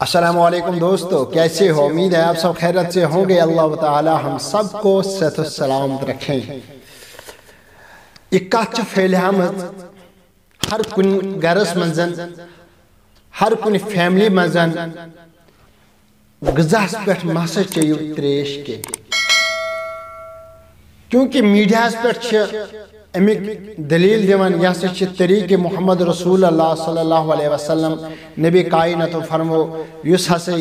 السلام علیکم دوستو، کیسے ہو؟ امید ہے آپ سب خیرت سے ہوں گے۔ اللہ تعالی ہم سب کو صحت و سلامت رکھیں۔ یہ کچھ پھیلیا ہر کن گرس منزن، ہر کن فیملی منزن غذاس پہ مسا چیو تریش کے، کیونکہ میڈیا پہ امیک دلیل دیوان یہ سا طریق محمد رسول اللہ صلی اللہ علیہ وسلم نبی کائنات فرمو یس ہسا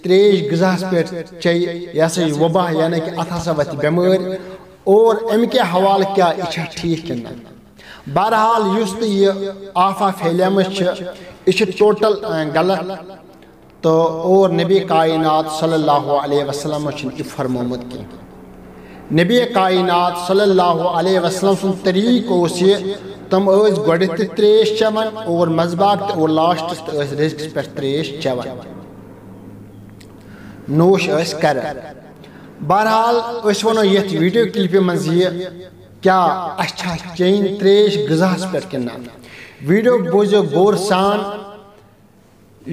تریش غذاس پہ چیے یہ سا وبا یعنی کہ ات ہسا وت بیمار اور امک حوالہ کیا یہ ٹھیک کنا۔ بہرحال اس یہ آفا پھیلیم یہ ٹوٹل غلط تو اور نبی کائنات صلی اللہ علیہ وسلم یہ فرمومت کی۔ نبی کائنات صلی اللہ علیہ وسلم سن طریق اس یہ تم گوڑت تریش چوان اور مذباق اور لاسٹ رزقس پہ تریش چوان نوش کر۔ بہرحال اس ونو یہ ویڈیو کلپ مز یہ کیا اچھا چین تریش غذاس پہ کنا۔ ویڈیو بوزو غور سان،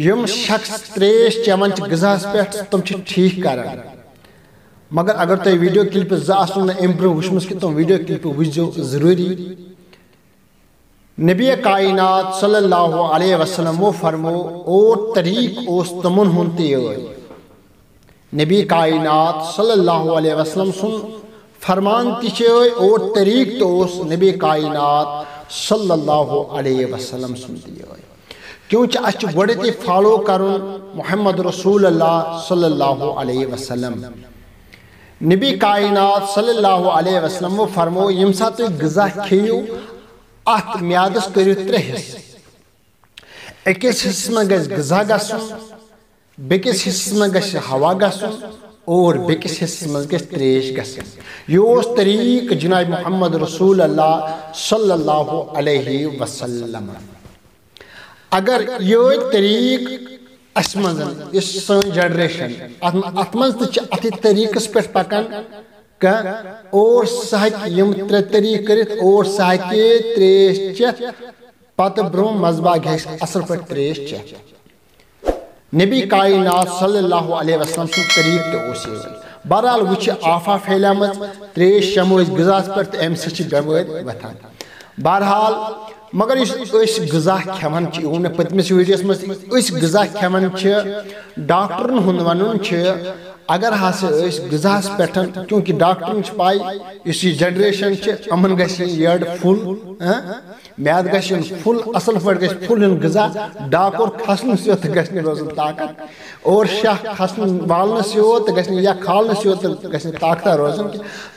یم شخص تریش چوان غذاس پہ تم ٹھیک کران، مگر اگر تھی ویڈیو کلپ زاسن امبرو وچمس کہ تم ویڈیو کلپ وچو ضروری۔ نبی کائنات صلی اللہ علیہ وسلم وہ فرمو اور طریق اس تمن ہنتی ہوئی۔ نبی کائنات صلی اللہ علیہ وسلم سن فرمان تیچے ہوئی اور طریق تو اس نبی کائنات صلی اللہ علیہ وسلم سنتی ہوئی، کیونکہ اچھ گوڑتی فالو کرن محمد رسول اللہ صلی اللہ علیہ وسلم۔ نبی کائنات صلی اللہ علیہ وسلم وہ فرمو یم سات غذا کھیو ات میادس کرو ترے حصہ، اکس حصہ میں گژھِ غذا گژھُن، بیکس حصہ میں گژھِ ہوا گژھُن اور بیکس حصہ میں گژھِ تریش گژھُن۔ یہ اس طریق جناب محمد رسول اللہ صلی اللہ علیہ وسلم۔ اگر یہ طریق اس منزن اس سن جنریشن ات منز تہ اتھ طریقس پہ پکان اور سہ یم ترے طریق کرت اور سہ تریش چیت پتہ برو مذبح گھس اصل پہ تریش چیت۔ نبی کائنات صلی اللہ علیہ وسلم سن طریق تہ اس یہ۔ بہرحال وچ آفا پھیلیمت تریش چمو غذاس پہ تو ام سہ بیمار وتھان۔ بہرحال مگر اس غذا کھیوان یہ پتمس ویڈیوس مز اس غذا کھیوان ڈاکٹرن ہند ون اگر ہسا غذاس پہ، کیونکہ ڈاکٹرن پائی اس یہ جنریشن امن گھس یڈ فل میاد گھس فل اصل پہ گھس فل غذا ڈاکور کھسنس یوت گھس روزن طاقت اور شاہ کھسن والنس یوت گھس یا کھالنس یوت گھس طاقتہ روزن۔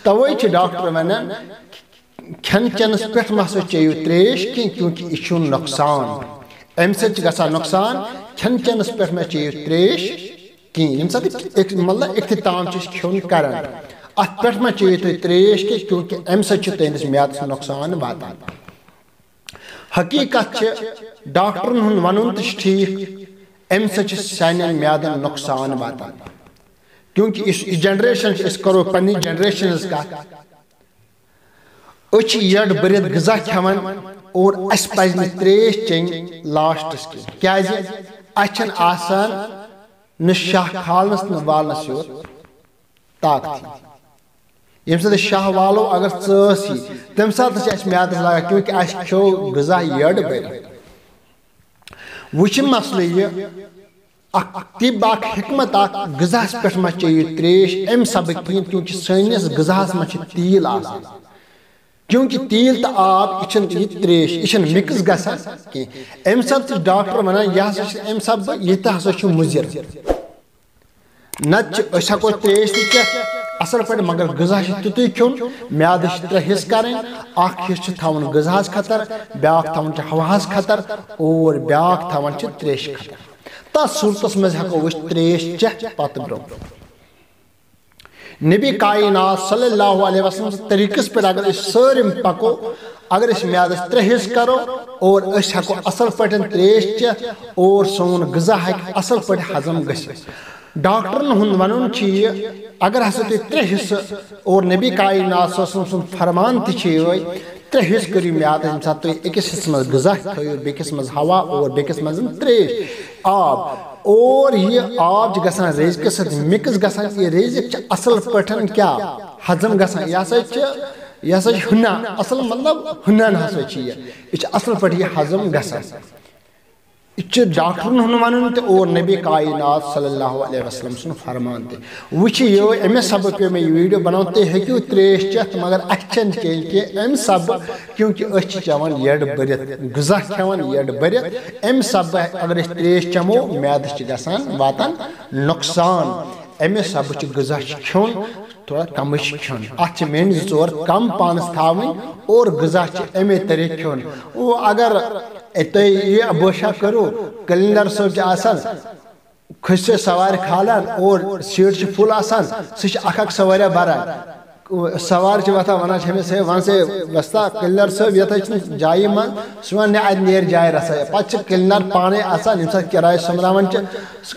توے ڈاکٹر ونان کھین چینس پہ مسا چیو تریش کی، کیونکہ یہ نقصان ام سچ گژھان نقصان۔ کھین چینس پہ مہ چیو تریش کی یم سات مطلب اختتام کھیون کران ات پہ مہ چیو تھی تریش کی، کیونکہ ام سچ تہندس میادس نقصان واتان۔ حقیقت ڈاکٹرن ہند ون تہ ٹھیک ام سچ سانین میادن نقصان واتان، کیونکہ اس جنریشن اس کرو پنی جنریشن کت اچھ یڈ برت غذا کھیوان اور اس پز تریش چین لاسٹس کی، کیازِ اچھن آسان نہ شاہ کھالنس نہ والنس یوت طاقت۔ یم سات شاہ والو اگر ژاس ہی تم سات اس میادس لگا، کیونکہ اس کھو غذا یڈ برت۔ وچ مسئلہ یہ طب اخ حکمت اخ غذاس پہ مہ چیو تریش ام سبق کین، کیونکہ سنس غذاس مہ تیل آسان، کیونکہ تیل تو آب یہ تریش یہ مکس گژھان کی۔ ام سب ڈاکٹر ونان یہ ہسا ام سب یہ ہسا مضر، نت ہکو تریش تہ چیتھ اصل پہ مگر غذا تیتھے کھیون۔ میادس ترے حصہ کریں، اخ حصہ تھاون غذاس خطر، بیاکھ تھاون ہواہس خطر اور بیاکھ تھاون تریش خطر۔ تس صورتس مز ہکو اس تریش چیتھ پتہ برو۔ نبی کائنات صلی اللہ علیہ وسلم طریقس پہ اگر اس سارم پکو، اگر اس میادس ترے حصہ کرو اور اس ہکو اصل پہ تریش چیتھ اور سون غذا ہک اصل پہ ہضم گژھتھ۔ ڈاکٹرن ہند ون اگر ہسا تھی ترے حصہ اور نبی کائنات صلی اللہ علیہ وسلم فرمان تہ ترے حصہ کرو میاد یم سات تھی اکس حصہ مز غذا تھو بیکس مز ہوا اور بیکس مز تریش آب اور یہ آب گژھان ریزقس سۭتۍ مکس گژھان یہ ریزق اصل پٲٹھۍ کیا ہضم گژھان یہ ہسا ہُنا اصل مطلب ہُنان ہسا یہ اصل پٲٹھۍ یہ ہضم گژھان یہ ڈاکٹرن ہُنٛد ونُن تہِ اور نبی کائنات صلی اللہ علیہ وسلم سُنٛد فرمان تہِ وٕچھِ یہ امہِ سبب پیٚو مےٚ یہ ویڈیو بناوُن تُہۍ ہیٚکِو تریش چٮ۪تھ مگر اَسہِ چھنہٕ چیٚنۍ کینٛہہ امہِ سبب کیونکہ أسۍ چھِ چٮ۪وان یٔڈ بٔرِتھ غذا کھٮ۪وان یٔڈ بٔرِتھ امہِ سبب اگر أسۍ تریش چٮ۪مو میادس چھِ گژھان واتان نۄقصان امہِ سبب چھُ غذا چھُ کھیوٚن تھوڑا کمٕے چھُ کھیوٚن اتھ چھِ مینٛڈ زٕ ژور کم پانس تھاوٕنۍ اور غذا چھُ امے طریقہٕ کھیوٚن اگر تُہۍ یہ بٲشا کرو کلینر صٲب چھِ آسان کھٔسِتھ سوارِ کھالان اور سیٖٹ چھِ فُل آسان سُہ چھِ اکھ اکھ سواریا بران سوار چھِ وۄتھان ونان چھِ أمِس ہے وَن سا وستا کلینر صٲب یتھ چھُنہٕ جایہِ منٛز سُہ ونہِ اَتہِ نیرِ جاے رژھا پتہٕ چھِ کلینر پانے آسان ییٚمہِ ساتہٕ کِراے سوٚمبراوان چھِ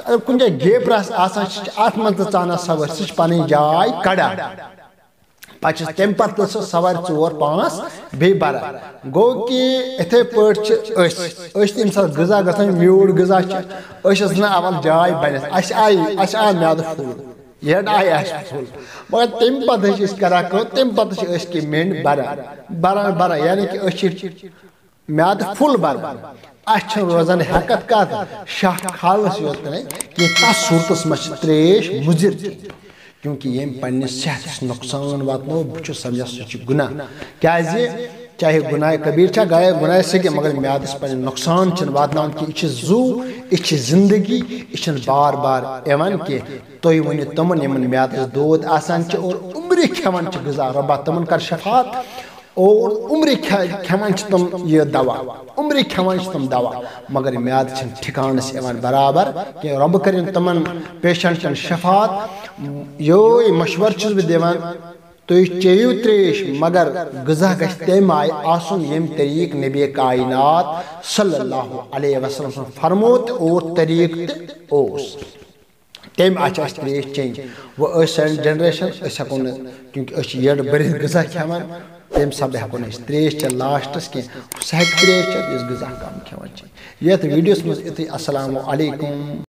اگر کُنہِ جایہِ گیپ آسان سُہ چھِ اتھ منٛز تہِ ژانان سوٲرۍ سُہ چھِ پنٕنۍ جاے کڑان پتہٕ چھِ تمہِ پتہٕ تہِ سُہ سوارِ ژور پانٛژھ بیٚیہِ بران گوٚو کہِ یِتھے پٲٹھۍ چھِ أسۍ تہِ ییٚمہِ ساتہٕ غذا گژھان میوٗٹھ غذا چھِ أسۍ ٲسۍ نہٕ اول جاے بنِتھ اَسہِ آو میادٕ فُل یٔڈ آیہِ اَسہِ فُل مگر تمہِ پتہٕ چھِ أسۍ کران کٲم تمہِ پتہٕ چھِ أسۍ کینٛہہ مینٛڈ بران یعنی کہِ أسۍ چھِ میادٕ فُل بران اَسہِ چھنہٕ روزان ہٮ۪کتھ کتھ شاہ کھالنس یوت نہٕ کینٛہہ تتھ صوٗرتس منٛز چھِ تریش مُضِر کیونکہ ییٚمۍ پننِس صحتس نۄقصان واتنو بہٕ چھُس سمجھان سُہ چھُ گُناہ کیازِ چاہے گناہ کبیٖر چھا گناہ صغیٖر مگر میادس پنٕنۍ نۄقصان چھِنہٕ واتناوان کینٛہہ یہِ چھِ زُو یہِ چھِ زندگی یہِ چھِنہٕ بار بار یِوان کینٛہہ تُہۍ ؤنِو تِمن یِمن میادس دود آسان چھِ اور عمرِ کھٮ۪وان چھِ غذا رۄبا تِمن کر شفاعت اور عمرِ کھٮ۪وان چھِ تِم یہِ دوا عمرِ کھٮ۪وان چھِ تِم دوا مگر میادٕ چھِنہٕ ٹھِکانس یِوان برابر کینٛہہ رۄبہٕ کٔرِنۍ تِمن پیشنٹن شفاعت یہوے مشورٕ چھُس بہٕ دِوان تُہۍ چیٚیِو تریش مگر غذا گژھِ تمہِ آیہِ آسُن ییٚمہِ طریٖقہٕ نبی کائنات صلی اللہ علیہ وسلم سُنٛد فرمو تہِ اور طریٖقہٕ تہِ اوس تمہِ آیہِ چھِ اَسہِ تریش چیٚنۍ وۄنۍ أسۍ سٲنۍ جنریشن أسۍ ہٮ۪کو نہٕ کیونکہ أسۍ چھِ یٔڈ بٔرِتھ غذا کھٮ۪وان تمہِ سبب ہٮ۪کو نہٕ أسۍ تریش چٮ۪تھ لاسٹس کینٛہہ سُہ ہٮ۪کہِ تریش چٮ۪تھ یُس غذا کم کھٮ۪وان چھِ یتھ ویڈیوس منٛز یِتُے السلام علیکم